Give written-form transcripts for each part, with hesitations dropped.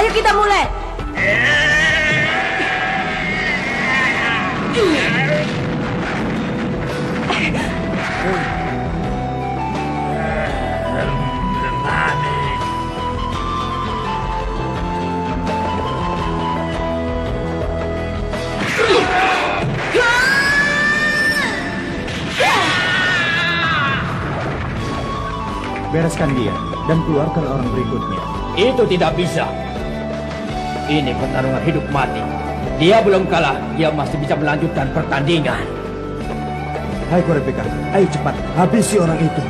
Ayo kita mulai. Bereskan dia dan keluarkan orang berikutnya. Itu tidak bisa. Ini pertarungan hidup mati. Dia belum kalah, dia masih bisa melanjutkan pertandingan. Hai Kurapika, ayo cepat, habisi orang itu.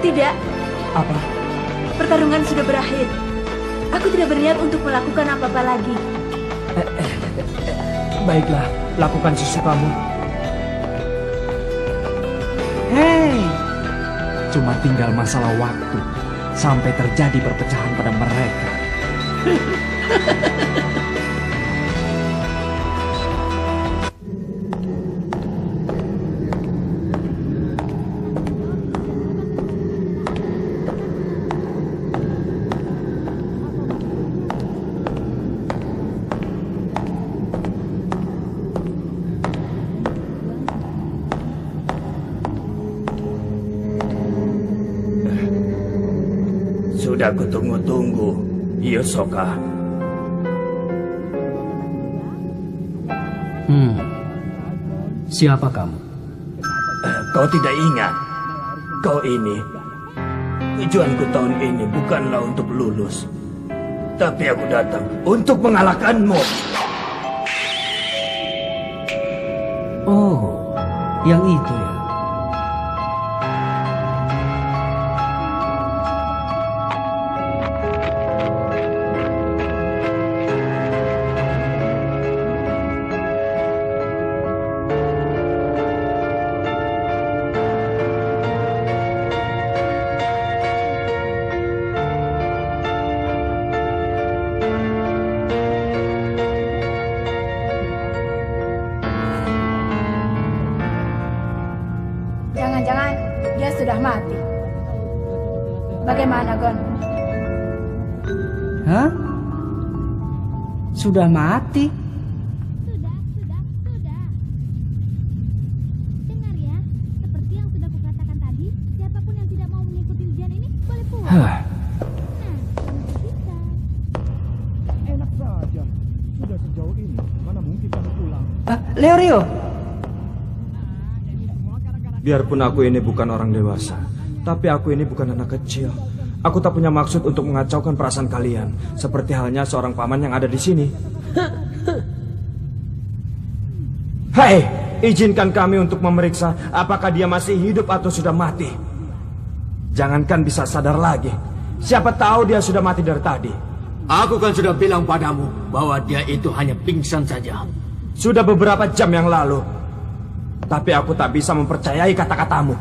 Tidak. Apa? Pertarungan sudah berakhir. Aku tidak berniat untuk melakukan apa-apa lagi. Baiklah, lakukan sesukamu. Hei, cuma tinggal masalah waktu sampai terjadi perpecahan pada mereka. Sudah kutunggu-tunggu, Yosoka. Siapa kamu? Kau tidak ingat? Kau ini, tujuanku tahun ini bukanlah untuk lulus. Tapi aku datang untuk mengalahkanmu. Oh, yang itu ya. Jangan-jangan dia sudah mati. Bagaimana, Gon? Hah? Sudah mati? Sudah. Dengar ya, seperti yang sudah kukatakan tadi, siapapun yang tidak mau mengikuti ujian ini boleh pulang. Hah. Bisa. Enak saja. Sudah sejauh ini, mana mungkin kami pulang? Rio. Biarpun aku ini bukan orang dewasa, tapi aku ini bukan anak kecil. Aku tak punya maksud untuk mengacaukan perasaan kalian, seperti halnya seorang paman yang ada di sini. Hei, izinkan kami untuk memeriksa apakah dia masih hidup atau sudah mati. Jangankan bisa sadar lagi. Siapa tahu dia sudah mati dari tadi. Aku kan sudah bilang padamu bahwa dia itu hanya pingsan saja. Sudah beberapa jam yang lalu. Tapi aku tak bisa mempercayai kata-katamu.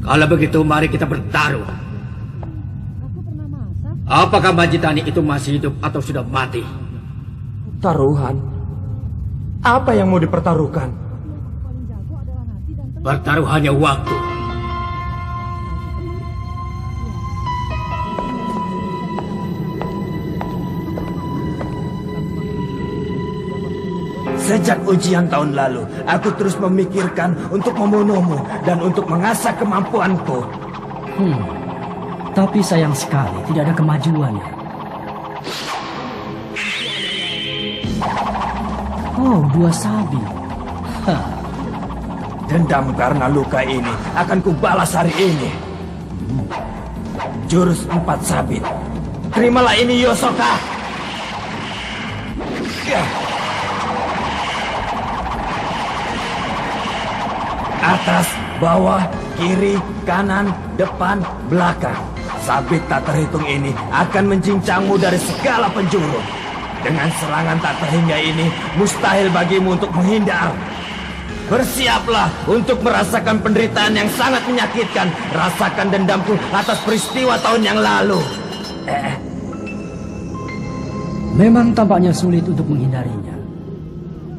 Kalau begitu mari kita bertaruh. Apakah Majitani itu masih hidup atau sudah mati? Taruhan? Apa yang mau dipertaruhkan? Pertaruhannya waktu. Sejak ujian tahun lalu, aku terus memikirkan untuk membunuhmu dan untuk mengasah kemampuanku. Tapi sayang sekali tidak ada kemajuannya. Oh, 2 sabi. Dendam karena luka ini akan kubalas hari ini. Jurus 4 sabit. Terimalah ini, Yosoka. Atas, bawah, kiri, kanan, depan, belakang. Sabit tak terhitung ini akan mencincangmu dari segala penjuru. Dengan serangan tak terhingga ini, mustahil bagimu untuk menghindar. Bersiaplah untuk merasakan penderitaan yang sangat menyakitkan. Rasakan dendamku atas peristiwa tahun yang lalu. Memang tampaknya sulit untuk menghindarinya.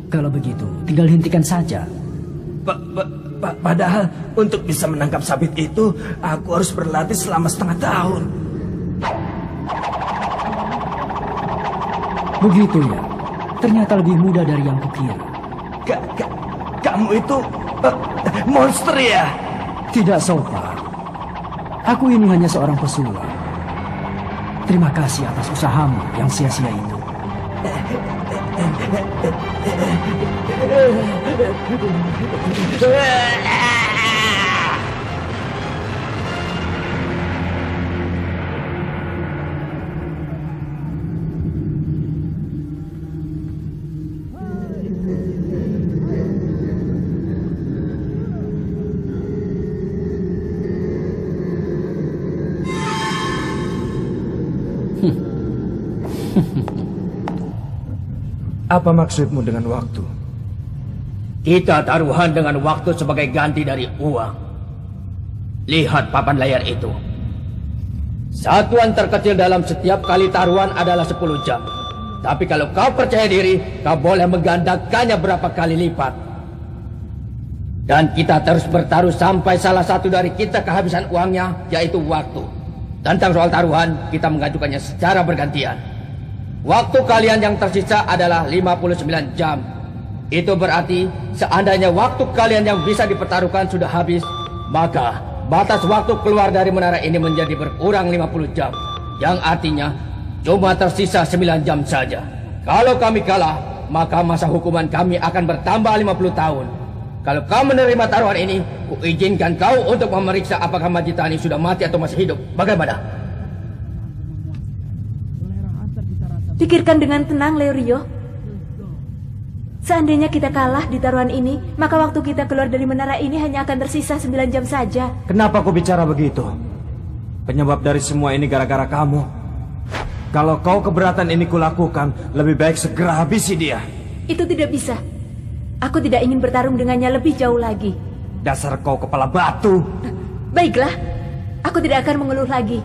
Kalau begitu, tinggal hentikan saja. Padahal untuk bisa menangkap sabit itu, aku harus berlatih selama setengah tahun. Begitu ya. Ternyata lebih mudah dari yang kukira. Kamu itu monster ya? Tidak sopan. Aku ini hanya seorang pesulap. Terima kasih atas usahamu yang sia-sia itu. Apa maksudmu dengan waktu? Kita taruhan dengan waktu sebagai ganti dari uang. Lihat papan layar itu. Satuan terkecil dalam setiap kali taruhan adalah 10 jam. Tapi kalau kau percaya diri, kau boleh menggandakannya berapa kali lipat. Dan kita terus bertaruh sampai salah satu dari kita kehabisan uangnya, yaitu waktu. Tentang soal taruhan, kita mengajukannya secara bergantian. Waktu kalian yang tersisa adalah 59 jam. Itu berarti seandainya waktu kalian yang bisa dipertaruhkan sudah habis, maka batas waktu keluar dari menara ini menjadi berkurang 50 jam. Yang artinya cuma tersisa 9 jam saja. Kalau kami kalah, maka masa hukuman kami akan bertambah 50 tahun. Kalau kau menerima taruhan ini, kuizinkan kau untuk memeriksa apakah Majitani sudah mati atau masih hidup. Bagaimana? Pikirkan dengan tenang, Leorio. Seandainya kita kalah di taruhan ini, maka waktu kita keluar dari menara ini hanya akan tersisa 9 jam saja. Kenapa kau bicara begitu? Penyebab dari semua ini gara-gara kamu. Kalau kau keberatan ini kulakukan, lebih baik segera habisi dia. Itu tidak bisa. Aku tidak ingin bertarung dengannya lebih jauh lagi. Dasar kau kepala batu. Baiklah, aku tidak akan mengeluh lagi.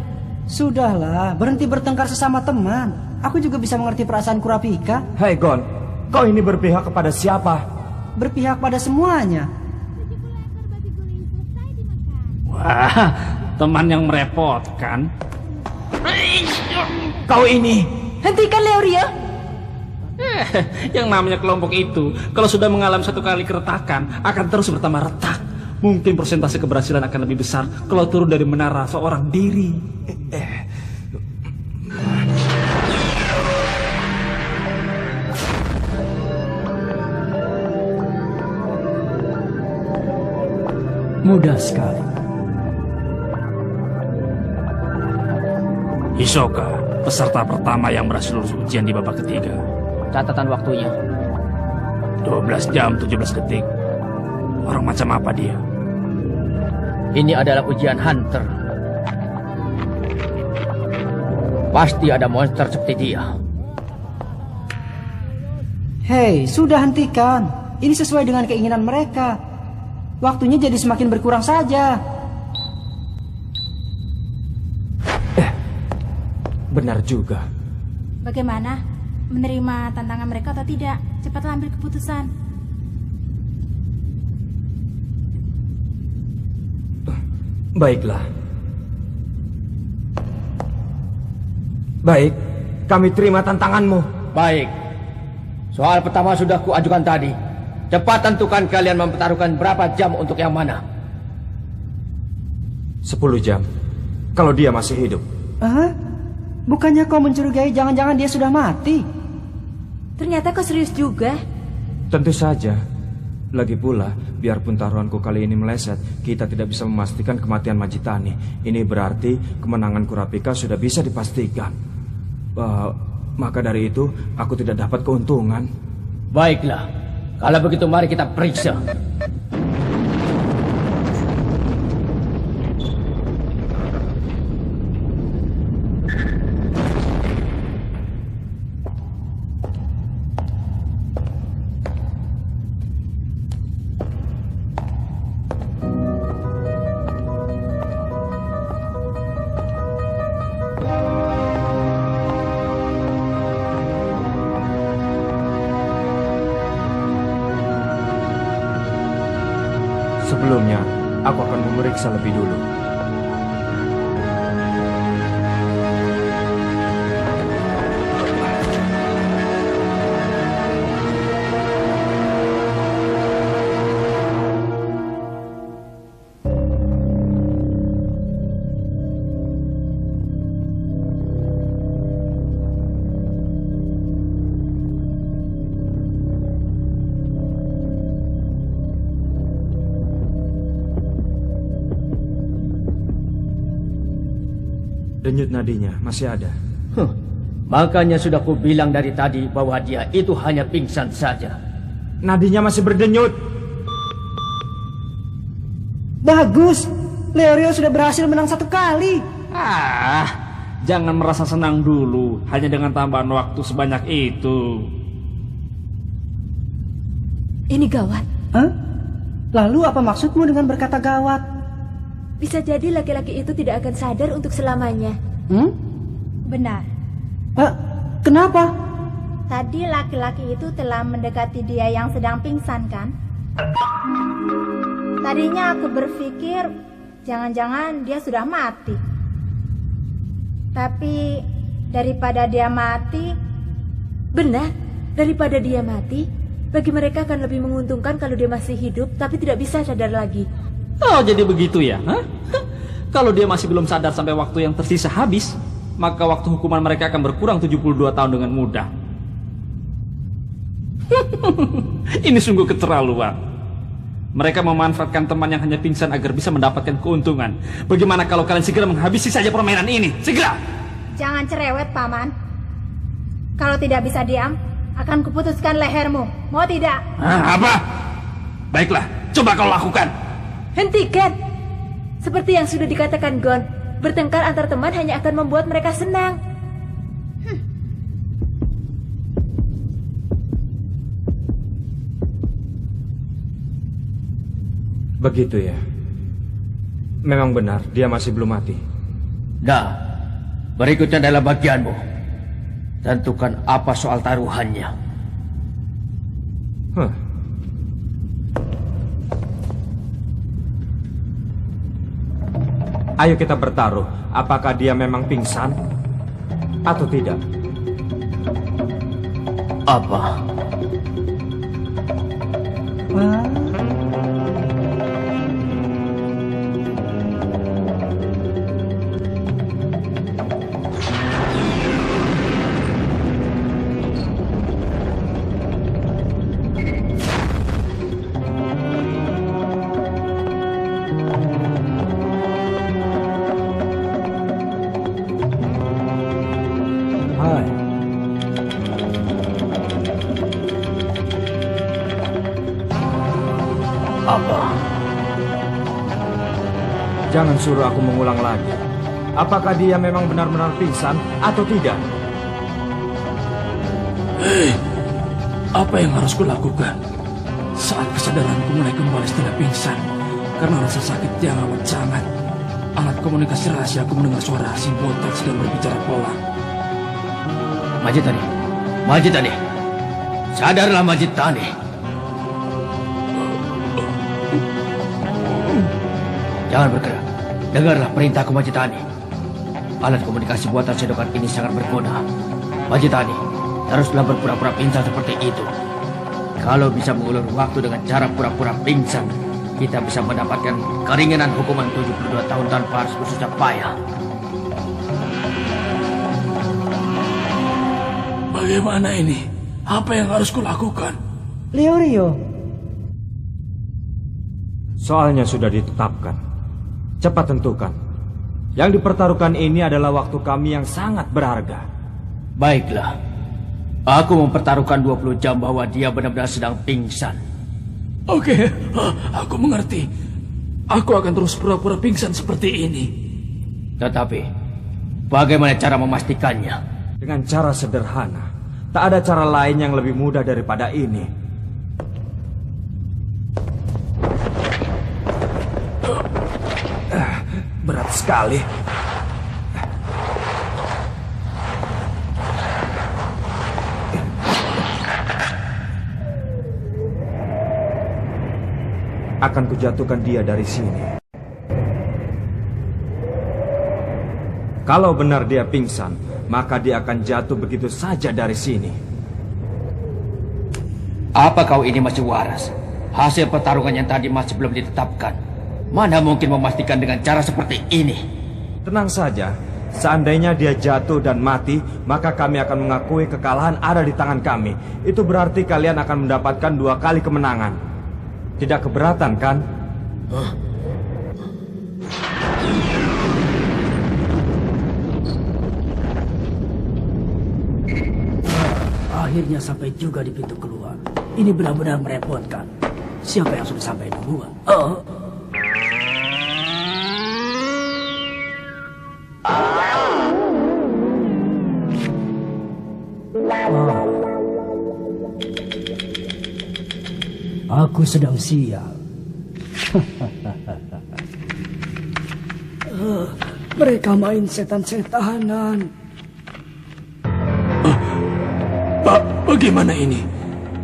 Sudahlah, berhenti bertengkar sesama teman. Aku juga bisa mengerti perasaan Kurapika. Hei Gon, kau ini berpihak kepada siapa? Berpihak pada semuanya. 70 ekor babi guling selesai dimakan. Wah, teman yang merepotkan. Kau ini. Hentikan, Leorio. Yang namanya kelompok itu, kalau sudah mengalami satu kali keretakan, akan terus bertambah retak. Mungkin persentase keberhasilan akan lebih besar kalau turun dari menara seorang diri. Mudah sekali. Hisoka, peserta pertama yang berhasil lulus ujian di babak ketiga. Catatan waktunya. 12 jam 17 detik. Orang macam apa dia? Ini adalah ujian hunter. Pasti ada monster seperti dia. Hei, sudah hentikan. Ini sesuai dengan keinginan mereka. Waktunya jadi semakin berkurang saja. Benar juga. Bagaimana? Menerima tantangan mereka atau tidak? Cepatlah ambil keputusan. Baiklah. Baik, kami terima tantanganmu. Baik. Soal pertama sudah kuajukan tadi. Cepat tentukan kalian mempertaruhkan berapa jam untuk yang mana. 10 jam. Kalau dia masih hidup. Hah? Bukannya kau mencurigai jangan-jangan dia sudah mati? Ternyata kau serius juga. Tentu saja. Lagi pula, biarpun taruhanku kali ini meleset, kita tidak bisa memastikan kematian Majitani. Ini berarti kemenangan Kurapika sudah bisa dipastikan. Maka dari itu, aku tidak dapat keuntungan. Baiklah. Kalau begitu mari kita periksa. Sebelumnya, aku akan memeriksa lebih dulu. Denyut nadinya masih ada. Makanya sudah ku bilang dari tadi bahwa dia itu hanya pingsan saja. Nadinya masih berdenyut. Bagus, Leorio sudah berhasil menang 1 kali. Jangan merasa senang dulu hanya dengan tambahan waktu sebanyak itu. Ini gawat. Hah? Lalu apa maksudmu dengan berkata gawat? Bisa jadi laki-laki itu tidak akan sadar untuk selamanya. Benar. Kenapa? Tadi laki-laki itu telah mendekati dia yang sedang pingsan, kan? Tadinya aku berpikir jangan-jangan dia sudah mati. Tapi daripada dia mati, Benar, daripada dia mati, bagi mereka akan lebih menguntungkan kalau dia masih hidup tapi tidak bisa sadar lagi. Oh, jadi begitu ya? Hah? Kalau dia masih belum sadar sampai waktu yang tersisa habis, maka waktu hukuman mereka akan berkurang 72 tahun dengan mudah. Ini sungguh keterlaluan. Mereka memanfaatkan teman yang hanya pingsan agar bisa mendapatkan keuntungan. Bagaimana kalau kalian segera menghabisi saja permainan ini? Segera! jangan cerewet, Paman. Kalau tidak bisa diam, akan kuputuskan lehermu. Mau tidak? Apa? Baiklah, coba kau lakukan. Hentikan! Seperti yang sudah dikatakan Gon, bertengkar antar teman hanya akan membuat mereka senang. Begitu ya. Memang benar, dia masih belum mati. Nah, berikutnya adalah bagianmu. Tentukan apa soal taruhannya. Ayo kita bertaruh, apakah dia memang pingsan atau tidak? Apa? Hai. Apa? Jangan suruh aku mengulang lagi. Apakah dia memang benar-benar pingsan atau tidak? Hei, apa yang harus kulakukan? Saat kesadaranku mulai kembali setelah pingsan, karena rasa sakit yang amat sangat, alat komunikasi rahasia aku mendengar suara si botak sedang berbicara pelan. Majitani, Majitani, sadarlah Majitani. Jangan bergerak. Dengarlah perintahku, Majitani. Alat komunikasi buatan sedokan ini sangat berguna. Majitani, teruslah berpura-pura pingsan seperti itu. Kalau bisa mengulur waktu dengan cara pura-pura pingsan, kita bisa mendapatkan keringanan hukuman 72 tahun tanpa harus bersusah payah. Bagaimana ini? Apa yang harus kulakukan? Leorio. Soalnya sudah ditetapkan. Cepat tentukan. Yang dipertaruhkan ini adalah waktu kami yang sangat berharga. Baiklah. Aku mempertaruhkan 20 jam bahwa dia benar-benar sedang pingsan. Oke, aku mengerti. Aku akan terus pura-pura pingsan seperti ini. Tetapi, bagaimana cara memastikannya? Dengan cara sederhana. Tak ada cara lain yang lebih mudah daripada ini. Berat sekali. Akan kujatuhkan dia dari sini. Kalau benar dia pingsan, maka dia akan jatuh begitu saja dari sini. Apa kau ini masih waras? Hasil pertarungan yang tadi masih belum ditetapkan. Mana mungkin memastikan dengan cara seperti ini? Tenang saja, seandainya dia jatuh dan mati, maka kami akan mengakui kekalahan ada di tangan kami. Itu berarti kalian akan mendapatkan 2 kali kemenangan. Tidak keberatan, kan? akhirnya sampai juga di pintu keluar. Ini benar-benar merepotkan. Siapa yang sudah sampai duluan? Oh. Aku sedang sial. Mereka main setan-setanan. Bagaimana ini?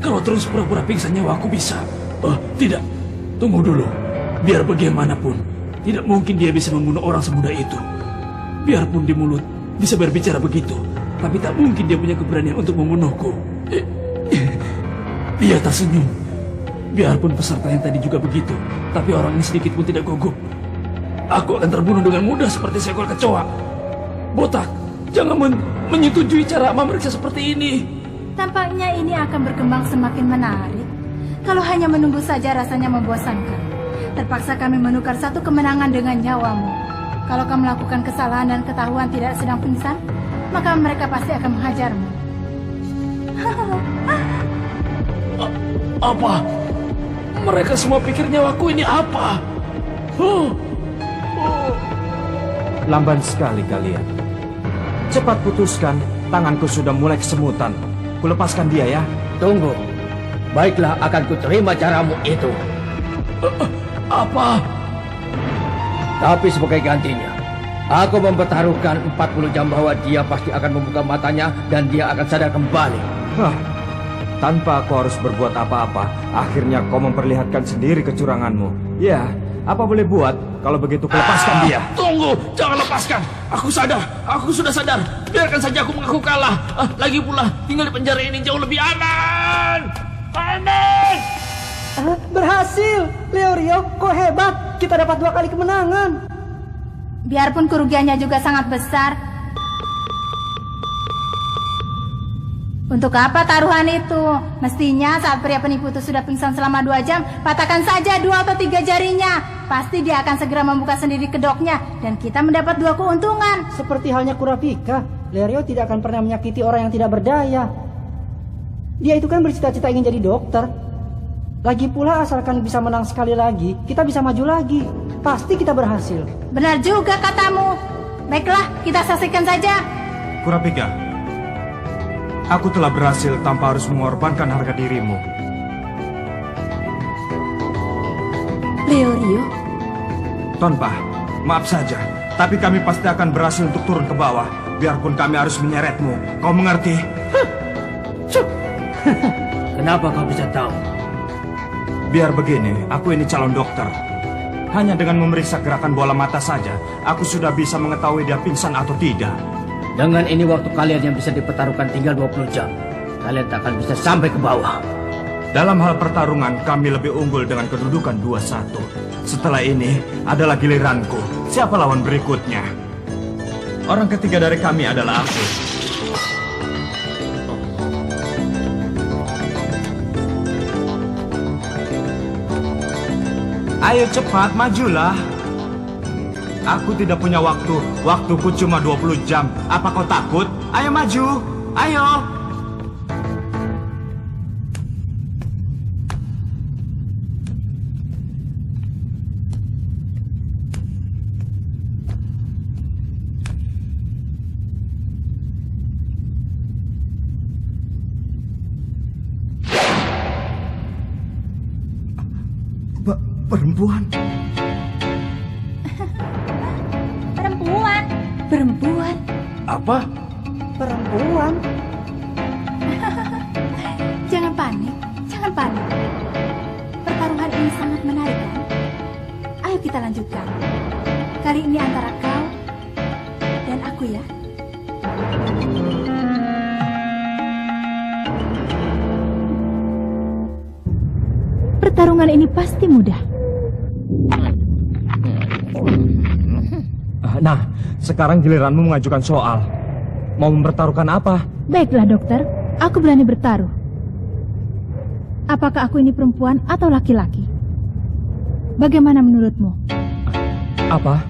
Kalau terus pura-pura pingsan nyawaku bisa. Tidak. Tunggu dulu. Biar bagaimanapun, tidak mungkin dia bisa membunuh orang semudah itu. Biarpun di mulut bisa berbicara begitu, tapi tak mungkin dia punya keberanian untuk membunuhku. Dia tersenyum. Biarpun peserta yang tadi juga begitu, tapi orang ini sedikit pun tidak gugup. Aku akan terbunuh dengan mudah seperti seekor kecoa. Botak, jangan menyetujui cara memeriksa seperti ini. Tampaknya ini akan berkembang semakin menarik. Kalau hanya menunggu saja rasanya membosankan. Terpaksa kami menukar satu kemenangan dengan nyawamu. Kalau kamu melakukan kesalahan dan ketahuan tidak sedang pingsan, maka mereka pasti akan menghajarmu. Apa? Mereka semua pikir nyawaku ini apa? Lamban sekali kalian. Cepat putuskan, tanganku sudah mulai kesemutan. Kulepaskan dia ya. Tunggu. Baiklah, akan kuterima caramu itu. Apa? Tapi sebagai gantinya, aku mempertaruhkan 40 jam bahwa dia pasti akan membuka matanya dan dia akan sadar kembali. Tanpa aku harus berbuat apa-apa, akhirnya kau memperlihatkan sendiri kecuranganmu. Ya, apa boleh buat kalau begitu kulepaskan dia. Tunggu, jangan lepaskan. Aku sudah sadar. Biarkan saja aku mengaku kalah. Lagi pula, tinggal di penjara ini jauh lebih aman. Aman! Berhasil! Leorio, kok hebat. Kita dapat 2 kali kemenangan. Biarpun kerugiannya juga sangat besar. Untuk apa taruhan itu? Mestinya saat pria penipu itu sudah pingsan selama 2 jam, patahkan saja 2 atau 3 jarinya. Pasti dia akan segera membuka sendiri kedoknya dan kita mendapat 2 keuntungan. Seperti halnya Kurapika, Leorio tidak akan pernah menyakiti orang yang tidak berdaya. Dia itu kan bercita-cita ingin jadi dokter. Lagi pula asalkan bisa menang sekali lagi, kita bisa maju lagi. Pasti kita berhasil. Benar juga katamu. Baiklah, kita saksikan saja. Kurapika, aku telah berhasil tanpa harus mengorbankan harga dirimu. Leorio, Tonpa, maaf saja, tapi kami pasti akan berhasil untuk turun ke bawah, biarpun kami harus menyeretmu. Kau mengerti? Kenapa kau bisa tahu? Biar begini, aku ini calon dokter. Hanya dengan memeriksa gerakan bola mata saja, aku sudah bisa mengetahui dia pingsan atau tidak. Dengan ini waktu kalian yang bisa dipertaruhkan tinggal 20 jam. Kalian tak akan bisa sampai ke bawah. Dalam hal pertarungan, kami lebih unggul dengan kedudukan 2-1. Setelah ini, adalah giliranku. Siapa lawan berikutnya? Orang ketiga dari kami adalah aku. Ayo cepat, majulah. Aku tidak punya waktu. Waktuku cuma 20 jam. Apa kau takut? Ayo maju. Ayo. Perempuan. Perempuan. Apa? Perempuan? Jangan panik. Pertarungan ini sangat menarik kan? Ayo kita lanjutkan. Kali ini antara kau dan aku ya. Pertarungan ini pasti mudah. Nah, sekarang giliranmu mengajukan soal. Mau mempertaruhkan apa? Baiklah dokter, aku berani bertaruh. Apakah aku ini perempuan atau laki-laki? Bagaimana menurutmu? Apa?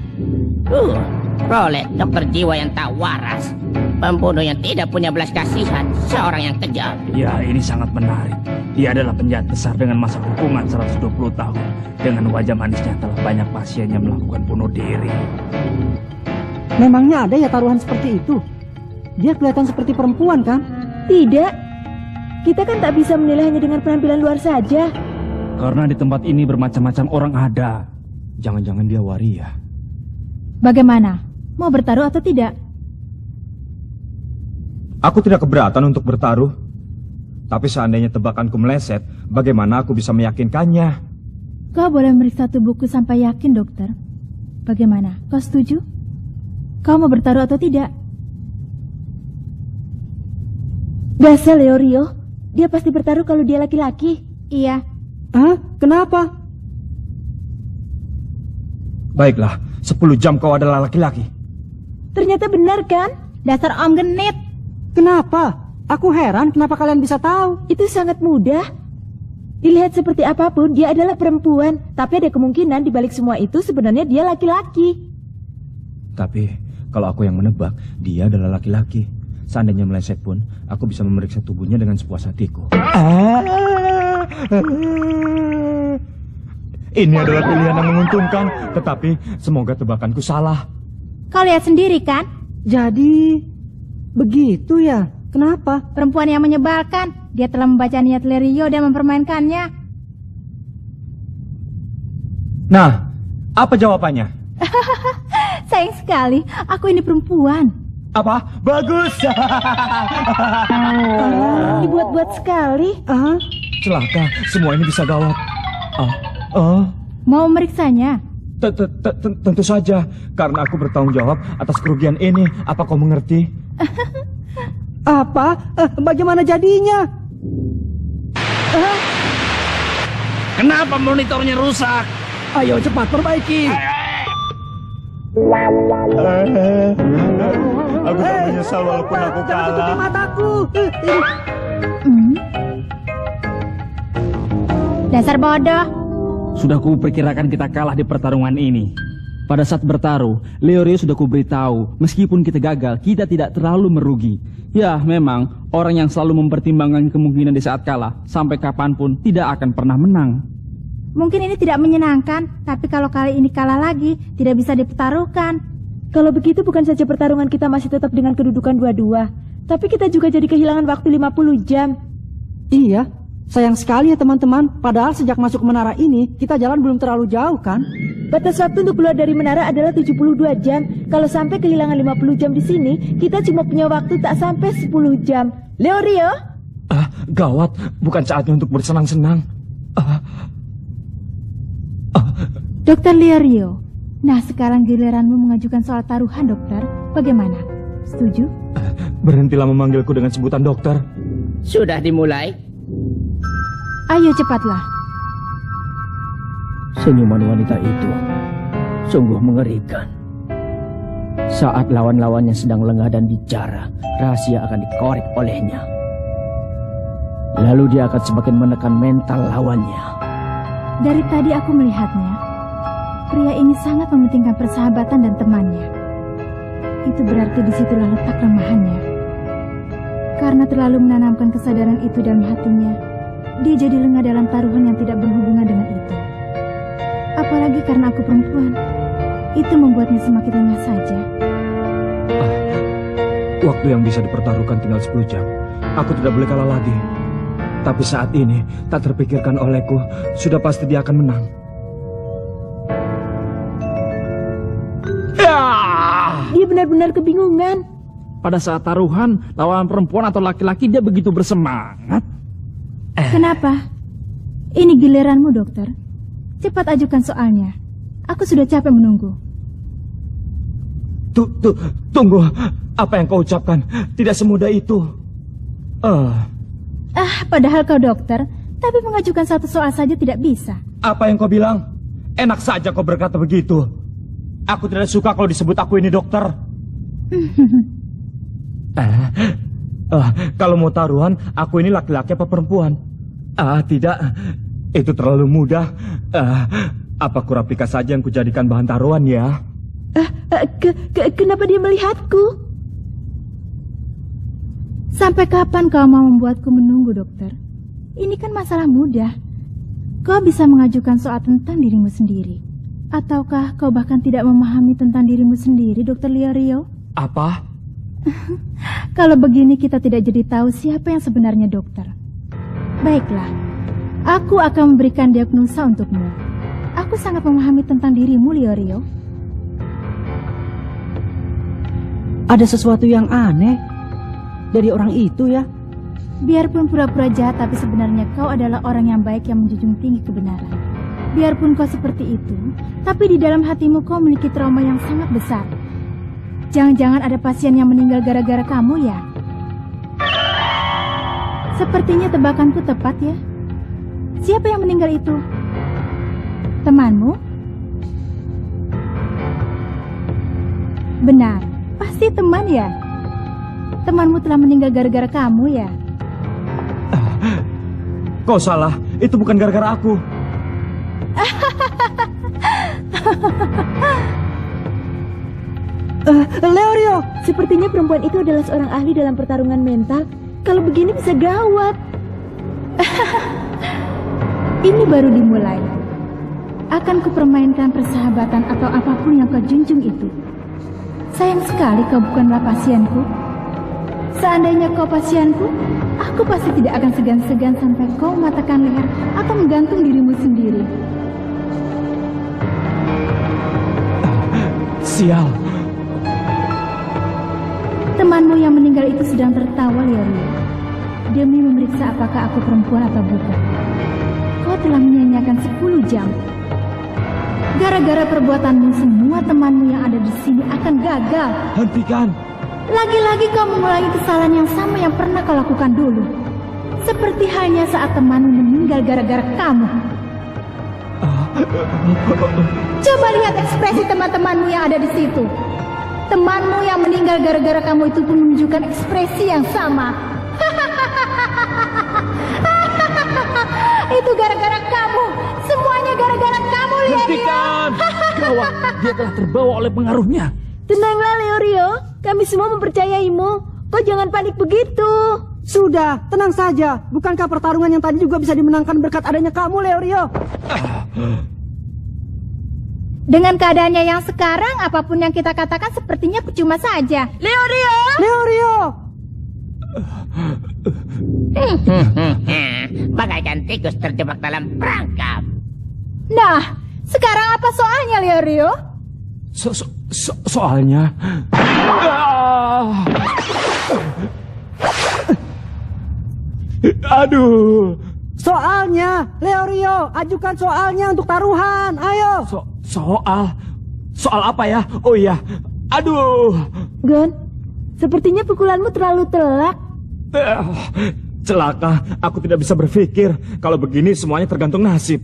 Prolet, dokter jiwa yang tak waras. Pembunuh yang tidak punya belas kasihan, seorang yang kejam. Ya, ini sangat menarik. Dia adalah penjahat besar dengan masa hukuman 120 tahun. Dengan wajah manisnya telah banyak pasiennya melakukan bunuh diri. Memangnya ada ya taruhan seperti itu? Dia kelihatan seperti perempuan kan? Tidak. Kita kan tak bisa menilai hanya dengan penampilan luar saja. Karena di tempat ini bermacam-macam orang ada. Jangan-jangan dia waria. Bagaimana? Mau bertaruh atau tidak? Aku tidak keberatan untuk bertaruh. Tapi seandainya tebakanku meleset, bagaimana aku bisa meyakinkannya? Kau boleh meriksa tubuhku sampai yakin, dokter. Bagaimana? Kau setuju? Kau mau bertaruh atau tidak? Biasa Leorio, dia pasti bertaruh kalau dia laki-laki. Iya. Hah? Kenapa? Baiklah, 10 jam kau adalah laki-laki. Ternyata benar kan? Dasar om genit. Kenapa? Aku heran kenapa kalian bisa tahu. Itu sangat mudah. Dilihat seperti apapun, dia adalah perempuan. Tapi ada kemungkinan di balik semua itu sebenarnya dia laki-laki. Tapi, kalau aku yang menebak, dia adalah laki-laki. Seandainya meleset pun, aku bisa memeriksa tubuhnya dengan sepuas hatiku. Ini adalah pilihan yang menguntungkan, tetapi semoga tebakanku salah. Kau lihat sendiri kan? Jadi, begitu ya? Kenapa? Perempuan yang menyebalkan. Dia telah membaca niat Lerio dan mempermainkannya. Nah, apa jawabannya? Sayang sekali, aku ini perempuan. Apa? Bagus! Dibuat-buat sekali. Celaka, semua ini bisa gawat. Mau meriksanya? Tentu saja, karena aku bertanggung jawab atas kerugian ini. Apa kau mengerti? Apa? Bagaimana jadinya? Kenapa monitornya rusak? Ayo cepat perbaiki. Aku tak menyesal walaupun aku Jangan tutupi kalah. mataku. Dasar bodoh. Sudah kuperkirakan kita kalah di pertarungan ini. Pada saat bertaruh, Leorio sudah kuberitahu, meskipun kita gagal, kita tidak terlalu merugi. Ya, memang, orang yang selalu mempertimbangkan kemungkinan di saat kalah, sampai kapanpun tidak akan pernah menang. Mungkin ini tidak menyenangkan, tapi kalau kali ini kalah lagi, tidak bisa dipertaruhkan. Kalau begitu bukan saja pertarungan kita masih tetap dengan kedudukan 2-2, tapi kita juga jadi kehilangan waktu 50 jam. Iya, sayang sekali ya teman-teman. Padahal sejak masuk menara ini, kita jalan belum terlalu jauh kan? Batas waktu untuk keluar dari menara adalah 72 jam. Kalau sampai kehilangan 50 jam di sini, kita cuma punya waktu tak sampai 10 jam. Leorio? Gawat, bukan saatnya untuk bersenang-senang. Dokter Leorio, nah sekarang giliranmu mengajukan soal taruhan, dokter. Bagaimana? Setuju? Berhentilah memanggilku dengan sebutan dokter. Sudah dimulai. Ayo cepatlah. Senyuman wanita itu sungguh mengerikan. Saat lawan-lawannya sedang lengah dan bicara, rahasia akan dikorek olehnya. Lalu dia akan semakin menekan mental lawannya. Dari tadi aku melihatnya. Pria ini sangat mementingkan persahabatan dan temannya. Itu berarti disitulah letak kelemahannya. Karena terlalu menanamkan kesadaran itu dalam hatinya, dia jadi lengah dalam taruhan yang tidak berhubungan dengan itu. Apalagi karena aku perempuan, itu membuatnya semakin lengah saja. Waktu yang bisa dipertaruhkan tinggal 10 jam. Aku tidak boleh kalah lagi. Tapi saat ini, tak terpikirkan olehku, sudah pasti dia akan menang. Dia benar-benar kebingungan. Pada saat taruhan, lawan perempuan atau laki-laki dia begitu bersemangat. Kenapa? Ini giliranmu, dokter. Cepat ajukan soalnya. Aku sudah capek menunggu. Tunggu. Apa yang kau ucapkan? Tidak semudah itu. Padahal kau dokter, tapi mengajukan satu soal saja tidak bisa. Apa yang kau bilang? Enak saja kau berkata begitu. Aku tidak suka kalau disebut aku ini dokter. Kalau mau taruhan, aku ini laki-laki apa perempuan? Tidak. Itu terlalu mudah. Apa Kurapika saja yang kujadikan bahan taruhan ya? Kenapa dia melihatku? Sampai kapan kau mau membuatku menunggu, dokter? Ini kan masalah mudah. Kau bisa mengajukan soal tentang dirimu sendiri. Ataukah kau bahkan tidak memahami tentang dirimu sendiri, Dokter Leorio? Apa? Kalau begini kita tidak jadi tahu siapa yang sebenarnya dokter. Baiklah, aku akan memberikan diagnosa untukmu. Aku sangat memahami tentang dirimu, Leorio. Ada sesuatu yang aneh dari orang itu ya. Biarpun pura-pura jahat, tapi sebenarnya kau adalah orang yang baik yang menjunjung tinggi kebenaran. Biarpun kau seperti itu, tapi di dalam hatimu kau memiliki trauma yang sangat besar. Jangan-jangan ada pasien yang meninggal gara-gara kamu ya? Sepertinya tebakanku tepat ya. Siapa yang meninggal itu? Temanmu? Benar, pasti teman ya. Temanmu telah meninggal gara-gara kamu ya. Kau salah, itu bukan gara-gara aku. Leorio, sepertinya perempuan itu adalah seorang ahli dalam pertarungan mental. Kalau begini bisa gawat. Ini baru dimulai. Akan kupermainkan persahabatan atau apapun yang kau junjung itu. Sayang sekali kau bukanlah pasienku. Seandainya kau pasienku, aku pasti tidak akan segan-segan sampai kau mematahkan leher atau menggantung dirimu sendiri. Sial. Temanmu yang meninggal itu sedang tertawa, Leorio. Demi memeriksa apakah aku perempuan atau bukan. Kau telah menyanyiakan 10 jam. Gara-gara perbuatanmu, semua temanmu yang ada di sini akan gagal. Hentikan. Lagi-lagi kau mengulangi kesalahan yang sama yang pernah kau lakukan dulu. Seperti halnya saat temanmu meninggal gara-gara kamu. Coba lihat ekspresi teman-temanmu yang ada di situ. Temanmu yang meninggal gara-gara kamu itu pun menunjukkan ekspresi yang sama. Itu gara-gara kamu. Semuanya gara-gara kamu, Leorio. Hentikan. Gawat, dia telah terbawa oleh pengaruhnya. Tenanglah, Leorio. Kami semua mempercayaimu. Kau jangan panik begitu. Sudah, tenang saja. Bukankah pertarungan yang tadi juga bisa dimenangkan berkat adanya kamu, Leorio? Dengan keadaannya yang sekarang, apapun yang kita katakan sepertinya percuma saja. Leorio! Leorio! Bagaikan tikus terjebak dalam perangkap. Nah, sekarang apa soalnya, Leorio? Soalnya... Aduh. Soalnya, Leorio, ajukan soalnya untuk taruhan. Ayo. Soal apa ya? Oh iya. Aduh. Gon, sepertinya pukulanmu terlalu telak. Celaka, aku tidak bisa berpikir. Kalau begini semuanya tergantung nasib.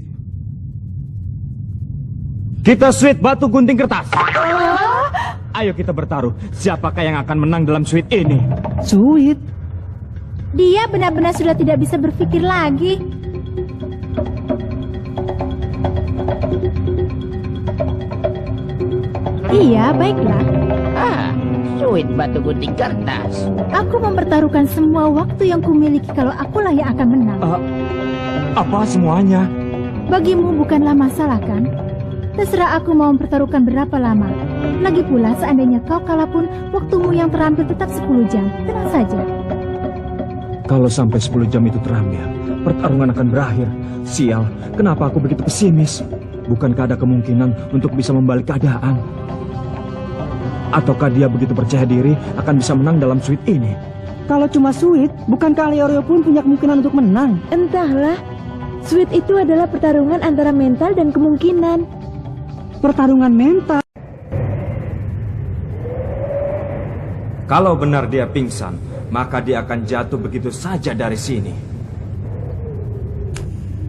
Kita sweet batu gunting kertas. Ayo kita bertaruh. Siapakah yang akan menang dalam sweet ini? Sweet? Dia benar-benar sudah tidak bisa berpikir lagi. Iya, baiklah. Suit batu gunting kertas. Aku mempertaruhkan semua waktu yang kumiliki kalau akulah yang akan menang. Apa semuanya? Bagimu bukanlah masalah kan? Terserah aku mau mempertaruhkan berapa lama. Lagi pula seandainya kau kalah pun waktumu yang terampil tetap 10 jam. Tenang saja. Kalau sampai 10 jam itu terambil, pertarungan akan berakhir. Sial, kenapa aku begitu pesimis? Bukankah ada kemungkinan untuk bisa membalik keadaan? Ataukah dia begitu percaya diri akan bisa menang dalam sweet ini? Kalau cuma sweet, bukankah Leorio pun punya kemungkinan untuk menang? Entahlah. Sweet itu adalah pertarungan antara mental dan kemungkinan. Pertarungan mental? Kalau benar dia pingsan, maka dia akan jatuh begitu saja dari sini.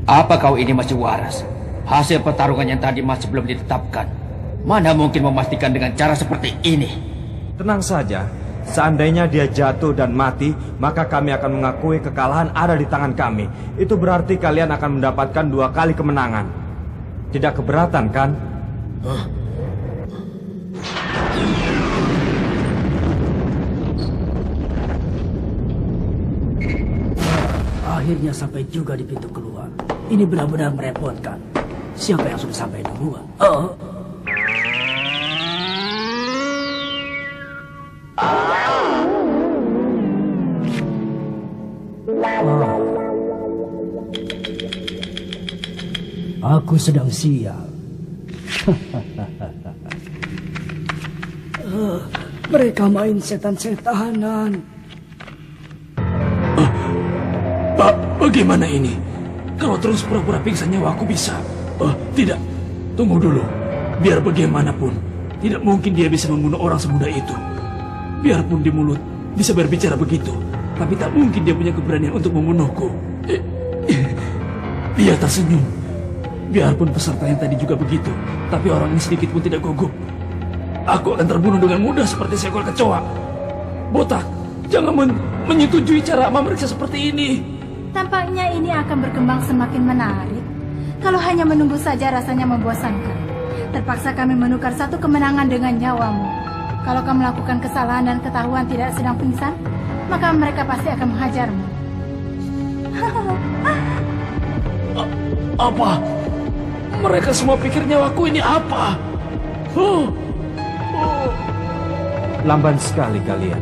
Apa kau ini masih waras? Hasil pertarungan yang tadi masih belum ditetapkan. Mana mungkin memastikan dengan cara seperti ini? Tenang saja, seandainya dia jatuh dan mati, maka kami akan mengakui kekalahan ada di tangan kami. Itu berarti kalian akan mendapatkan 2 kali kemenangan. Tidak keberatan kan? Akhirnya sampai juga di pintu keluar. Ini benar-benar merepotkan. Siapa yang sudah sampai duluan? Aku sedang sial. Mereka main setan-setanan. Bagaimana ini? Kalau terus pura-pura pingsan nyawaku bisa. Tidak. Tunggu dulu. Biar bagaimanapun, tidak mungkin dia bisa membunuh orang semudah itu. Biarpun di mulut bisa berbicara begitu, tapi tak mungkin dia punya keberanian untuk membunuhku. Dia tersenyum. Biarpun peserta yang tadi juga begitu, tapi orang ini sedikit pun tidak gugup. Aku akan terbunuh dengan mudah seperti seekor kecoa. Botak, jangan menyetujui cara memeriksa seperti ini. Tampaknya ini akan berkembang semakin menarik. Kalau hanya menunggu saja rasanya membosankan. Terpaksa kami menukar satu kemenangan dengan nyawamu. Kalau kamu melakukan kesalahan dan ketahuan tidak sedang pingsan, maka mereka pasti akan menghajarmu. Apa? Mereka semua pikir nyawaku ini apa? Lamban sekali kalian.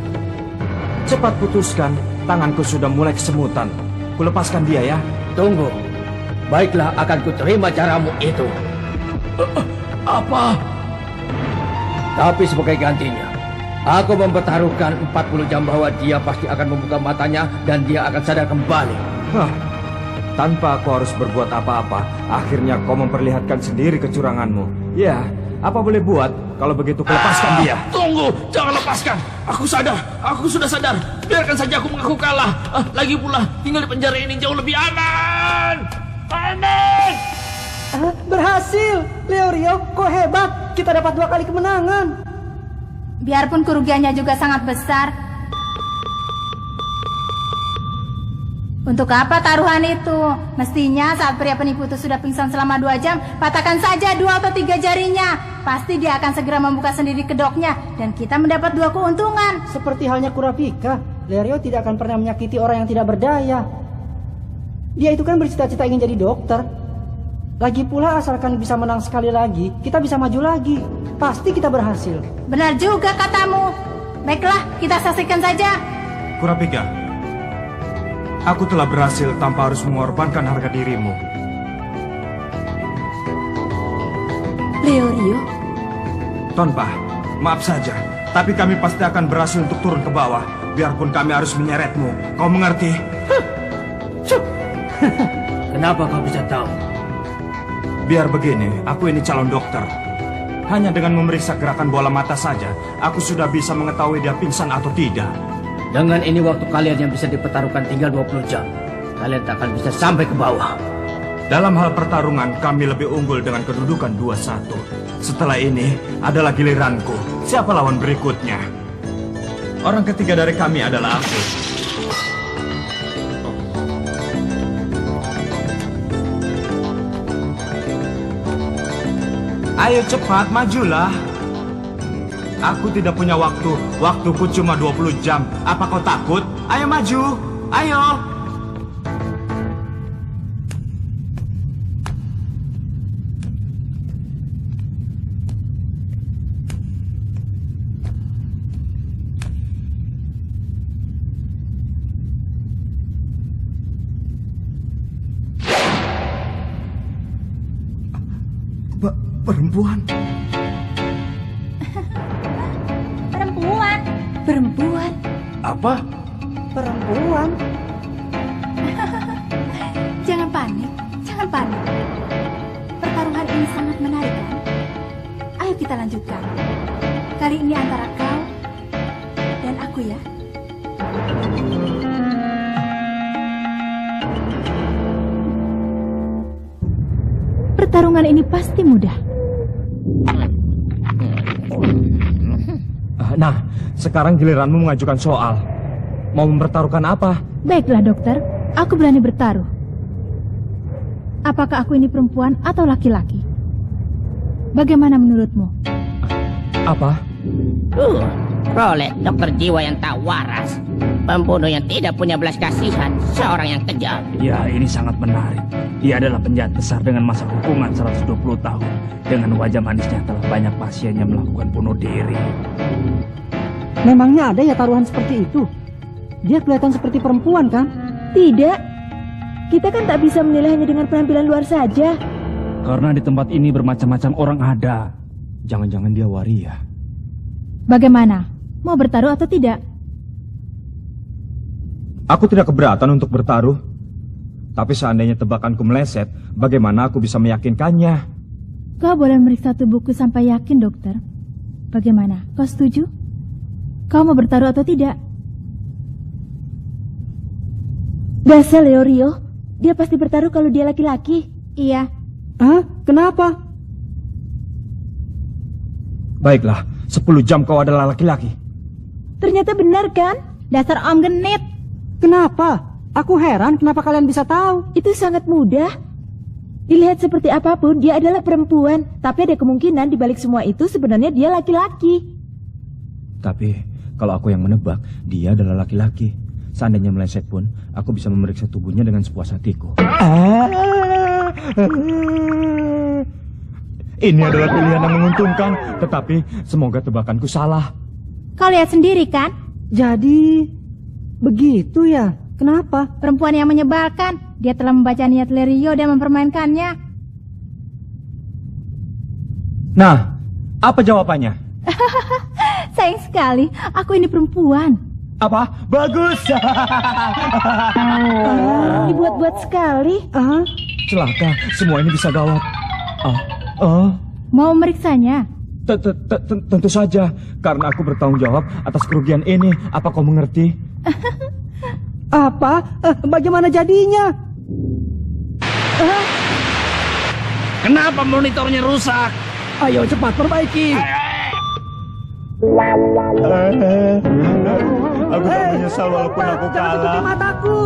Cepat putuskan, tanganku sudah mulai kesemutan. Kulepaskan dia ya. Tunggu. Baiklah, akan kuterima caramu itu. Apa? Tapi sebagai gantinya, aku mempertaruhkan 40 jam bahwa dia pasti akan membuka matanya dan dia akan sadar kembali. Tanpa aku harus berbuat apa-apa, akhirnya kau memperlihatkan sendiri kecuranganmu. Ya, apa boleh buat? Kalau begitu, lepaskan dia. Tunggu, jangan lepaskan. Aku sudah sadar. Biarkan saja aku mengaku kalah. Lagi pula, tinggal di penjara ini jauh lebih aman. Aman! Berhasil! Leorio, kau hebat. Kita dapat 2 kali kemenangan. Biarpun kerugiannya juga sangat besar. Untuk apa taruhan itu? Mestinya saat pria penipu itu sudah pingsan selama 2 jam, patahkan saja 2 atau 3 jarinya. Pasti dia akan segera membuka sendiri kedoknya dan kita mendapat 2 keuntungan. Seperti halnya Kurapika, Leorio tidak akan pernah menyakiti orang yang tidak berdaya. Dia itu kan bercita-cita ingin jadi dokter. Lagi pula asalkan bisa menang sekali lagi, kita bisa maju lagi. Pasti kita berhasil. Benar juga katamu. Baiklah, kita saksikan saja. Kurapika, aku telah berhasil tanpa harus mengorbankan harga dirimu. Leorio. Tonpa, maaf saja, tapi kami pasti akan berhasil untuk turun ke bawah, biarpun kami harus menyeretmu. Kau mengerti? Kenapa kau bisa tahu? Biar begini, aku ini calon dokter. Hanya dengan memeriksa gerakan bola mata saja, aku sudah bisa mengetahui dia pingsan atau tidak. Dengan ini waktu kalian yang bisa dipertaruhkan tinggal 20 jam. Kalian tak akan bisa sampai ke bawah. Dalam hal pertarungan, kami lebih unggul dengan kedudukan 2-1. Setelah ini, adalah giliranku. Siapa lawan berikutnya? Orang ketiga dari kami adalah aku. Ayo cepat, majulah. Aku tidak punya waktu. Waktuku cuma 20 jam. Apa kau takut? Ayo maju. Ayo. Perempuan. Perempuan. Apa? Perempuan. Jangan panik. Pertarungan ini sangat menarik kan? Ayo kita lanjutkan. Kali ini antara kau dan aku ya. Pertarungan ini pasti mudah. Nah, sekarang giliranmu mengajukan soal. Mau mempertaruhkan apa? Baiklah dokter, aku berani bertaruh. Apakah aku ini perempuan atau laki-laki? Bagaimana menurutmu? Apa? Rolet, dokter jiwa yang tak waras. Pembunuh yang tidak punya belas kasihan, seorang yang kejam. Ya, ini sangat menarik. Dia adalah penjahat besar dengan masa hukuman 120 tahun. Dengan wajah manisnya telah banyak pasiennya melakukan bunuh diri. Memangnya ada ya taruhan seperti itu? Dia kelihatan seperti perempuan kan? Tidak. Kita kan tak bisa menilai hanya dengan penampilan luar saja. Karena di tempat ini bermacam-macam orang ada. Jangan-jangan dia waria. Bagaimana? Mau bertaruh atau tidak? Aku tidak keberatan untuk bertaruh. Tapi seandainya tebakanku meleset, bagaimana aku bisa meyakinkannya? Kau boleh meriksa tubuhku sampai yakin, dokter. Bagaimana? Kau setuju? Kau mau bertaruh atau tidak? Dasar Leorio, dia pasti bertaruh kalau dia laki-laki. Iya. Hah? Kenapa? Baiklah, 10 jam kau adalah laki-laki. Ternyata benar kan? Dasar om genit. Kenapa? Aku heran kenapa kalian bisa tahu. Itu sangat mudah. Dilihat seperti apapun, dia adalah perempuan. Tapi ada kemungkinan di balik semua itu sebenarnya dia laki-laki. Tapi, kalau aku yang menebak, dia adalah laki-laki. Seandainya meleset pun, aku bisa memeriksa tubuhnya dengan sepuas hatiku. Ini adalah pilihan yang menguntungkan, tetapi semoga tebakanku salah. Kau lihat sendiri kan? Jadi, begitu ya? Kenapa? Perempuan yang menyebalkan. Dia telah membaca niat Lerio dan mempermainkannya. Nah, apa jawabannya? Sayang sekali, aku ini perempuan. Apa? Bagus! Dibuat-buat sekali. Celaka, semua ini bisa gawat. Mau meriksanya? Tentu saja, karena aku bertanggung jawab atas kerugian ini. Apa kau mengerti? Apa? Bagaimana jadinya? Kenapa monitornya rusak? Ayo cepat perbaiki. Aku tak menyesal walaupun aku Jangan tutupi kalah. mataku.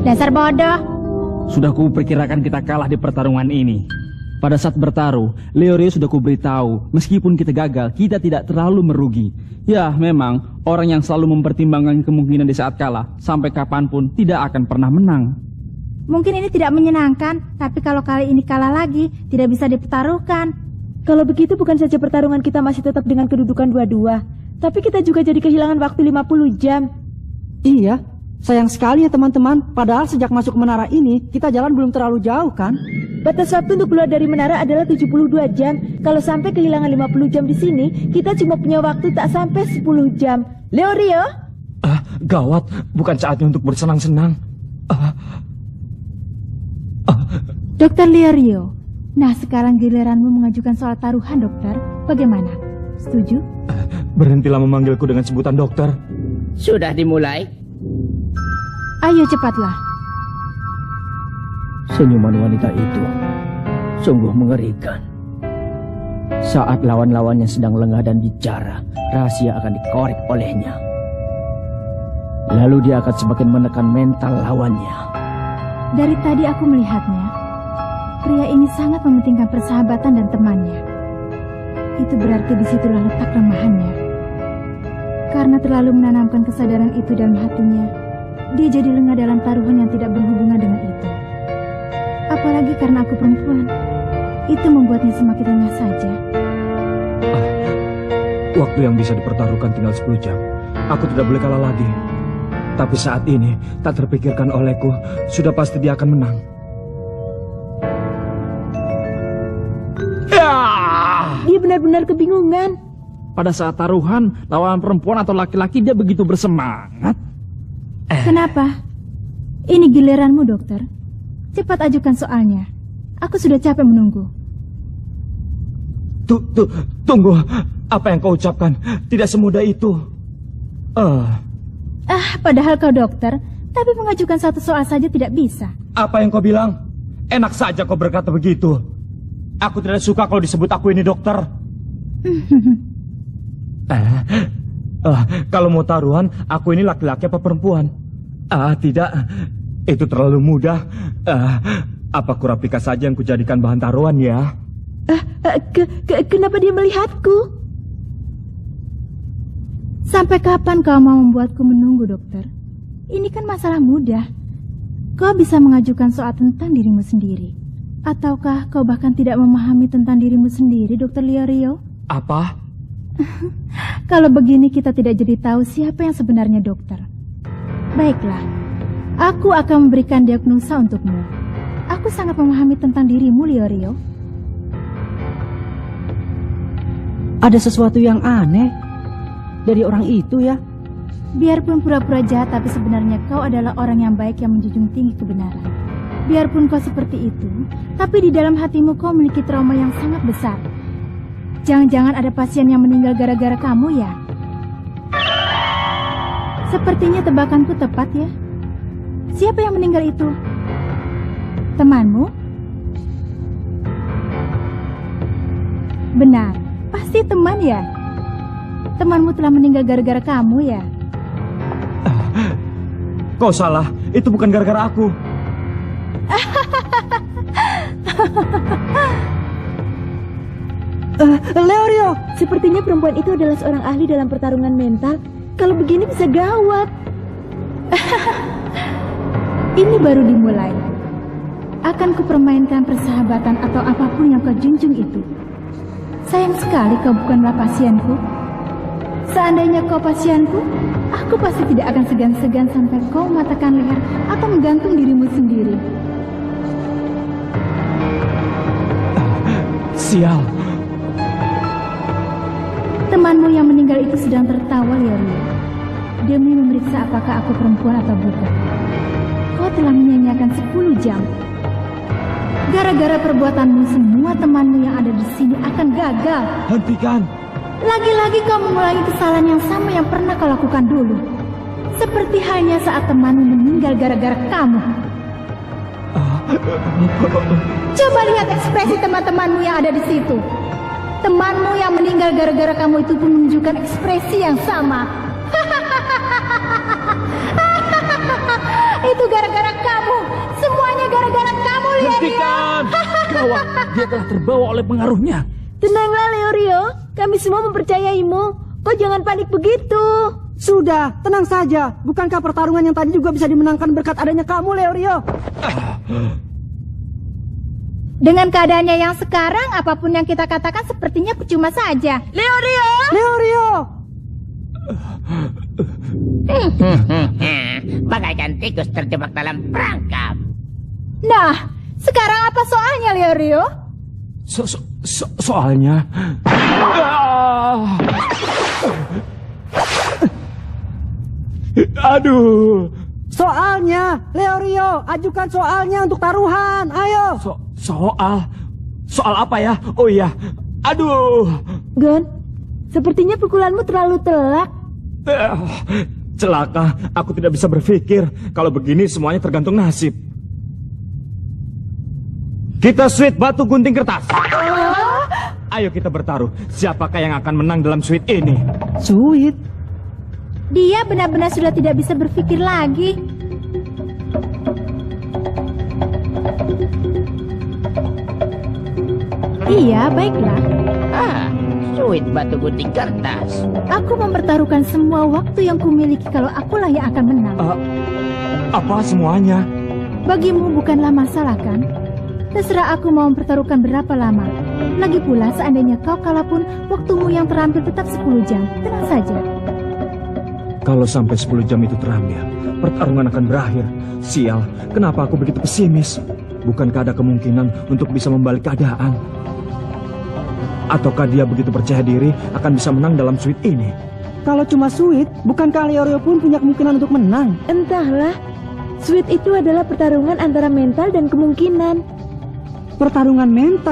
Dasar bodoh. Sudah kuperkirakan kita kalah di pertarungan ini. Pada saat bertaruh, Leorio sudah kuberitahu, meskipun kita gagal, kita tidak terlalu merugi. Ya, memang, orang yang selalu mempertimbangkan kemungkinan di saat kalah, sampai kapanpun tidak akan pernah menang. Mungkin ini tidak menyenangkan, tapi kalau kali ini kalah lagi, tidak bisa dipertaruhkan. Kalau begitu bukan saja pertarungan kita masih tetap dengan kedudukan 2-2, tapi kita juga jadi kehilangan waktu 50 jam. Iya, sayang sekali ya teman-teman. Padahal sejak masuk menara ini, kita jalan belum terlalu jauh kan? Batas waktu untuk keluar dari menara adalah 72 jam. Kalau sampai kehilangan 50 jam di sini, kita cuma punya waktu tak sampai 10 jam. Leorio? Gawat, bukan saatnya untuk bersenang-senang. Dokter Leorio, nah sekarang giliranmu mengajukan soal taruhan, dokter. Bagaimana? Setuju? Berhentilah memanggilku dengan sebutan dokter. Sudah dimulai. Ayo cepatlah. Senyuman wanita itu sungguh mengerikan. Saat lawan-lawannya sedang lengah dan bicara, rahasia akan dikorek olehnya. Lalu dia akan semakin menekan mental lawannya. Dari tadi aku melihatnya. Pria ini sangat mementingkan persahabatan dan temannya. Itu berarti disitulah letak kelemahannya. Karena terlalu menanamkan kesadaran itu dalam hatinya, dia jadi lengah dalam taruhan yang tidak berhubungan dengan itu. Apalagi karena aku perempuan, itu membuatnya semakin lengah saja. Waktu yang bisa dipertaruhkan tinggal 10 jam. Aku tidak boleh kalah lagi. Tapi saat ini, tak terpikirkan olehku, sudah pasti dia akan menang. Dia benar-benar kebingungan. Pada saat taruhan, lawan perempuan atau laki-laki dia begitu bersemangat. Kenapa? Ini giliranmu, dokter. Cepat ajukan soalnya. Aku sudah capek menunggu. Tunggu. Apa yang kau ucapkan tidak semudah itu. Padahal kau dokter, tapi mengajukan satu soal saja tidak bisa. Apa yang kau bilang? Enak saja kau berkata begitu. Aku tidak suka kalau disebut aku ini dokter. Kalau mau taruhan, aku ini laki-laki apa perempuan? Tidak. Itu terlalu mudah. Apa Kurapika saja yang kujadikan bahan taruhan ya? Kenapa dia melihatku? Sampai kapan kau mau membuatku menunggu, dokter? Ini kan masalah mudah. Kau bisa mengajukan soal tentang dirimu sendiri. Ataukah kau bahkan tidak memahami tentang dirimu sendiri, Dokter Leorio? Apa? Kalau begini kita tidak jadi tahu siapa yang sebenarnya dokter. Baiklah, aku akan memberikan diagnosa untukmu. Aku sangat memahami tentang dirimu, Leorio. Ada sesuatu yang aneh dari orang itu ya. Biarpun pura-pura jahat, tapi sebenarnya kau adalah orang yang baik yang menjunjung tinggi kebenaran. Biarpun kau seperti itu, tapi di dalam hatimu kau memiliki trauma yang sangat besar. Jangan-jangan ada pasien yang meninggal gara-gara kamu ya? Sepertinya tebakanku tepat ya. Siapa yang meninggal itu? Temanmu? Benar, pasti teman ya. Temanmu telah meninggal gara-gara kamu ya. Kau salah, itu bukan gara-gara aku. Leorio, sepertinya perempuan itu adalah seorang ahli dalam pertarungan mental. Kalau begini bisa gawat. Ini baru dimulai. Akan kupermainkan persahabatan atau apapun yang kau junjung itu. Sayang sekali kau bukanlah pasienku. Seandainya kau pasienku, aku pasti tidak akan segan-segan sampai kau mematahkan leher atau menggantung dirimu sendiri. Sial. Temanmu yang meninggal itu sedang tertawa, Leorio, demi memeriksa apakah aku perempuan atau bukan. Kau telah menyanyiakan 10 jam. Gara-gara perbuatanmu, semua temanmu yang ada di sini akan gagal. Hentikan. Lagi-lagi kau mengulangi kesalahan yang sama yang pernah kau lakukan dulu. Seperti halnya saat temanmu meninggal gara-gara kamu. Coba lihat ekspresi teman-temanmu yang ada di situ. Temanmu yang meninggal gara-gara kamu itu pun menunjukkan ekspresi yang sama. Itu gara-gara kamu. Semuanya gara-gara kamu, Leorio. Hentikan! Gawat, dia telah terbawa oleh pengaruhnya. Tenanglah Leorio, kami semua mempercayaimu. Kau jangan panik begitu. Sudah, tenang saja. Bukankah pertarungan yang tadi juga bisa dimenangkan berkat adanya kamu, Leorio? Dengan keadaannya yang sekarang, apapun yang kita katakan sepertinya percuma saja. Leorio! Leorio! Bagaikan tikus terjebak dalam perangkap. Nah, sekarang apa soalnya, Leorio? Soalnya... Aduh. Soalnya, Leorio, ajukan soalnya untuk taruhan. Ayo. Soal apa ya? Oh iya. Aduh. Gon, sepertinya pukulanmu terlalu telak. Celaka, aku tidak bisa berpikir. Kalau begini semuanya tergantung nasib. Kita sweet batu gunting kertas. Ayo kita bertaruh. Siapakah yang akan menang dalam sweet ini? Sweet? Dia benar-benar sudah tidak bisa berpikir lagi. Iya, baiklah. Suit batu gunting kertas. Aku mempertaruhkan semua waktu yang kumiliki kalau akulah yang akan menang. Apa semuanya? Bagimu bukanlah masalah kan? Terserah aku mau mempertaruhkan berapa lama. Lagi pula seandainya kau kalah pun waktumu yang terampil tetap 10 jam. Tenang saja. Kalau sampai 10 jam itu terambil, pertarungan akan berakhir. Sial, kenapa aku begitu pesimis? Bukankah ada kemungkinan untuk bisa membalik keadaan? Ataukah dia begitu percaya diri akan bisa menang dalam sweet ini? Kalau cuma sweet, bukankah Leorio pun punya kemungkinan untuk menang? Entahlah, sweet itu adalah pertarungan antara mental dan kemungkinan. Pertarungan mental?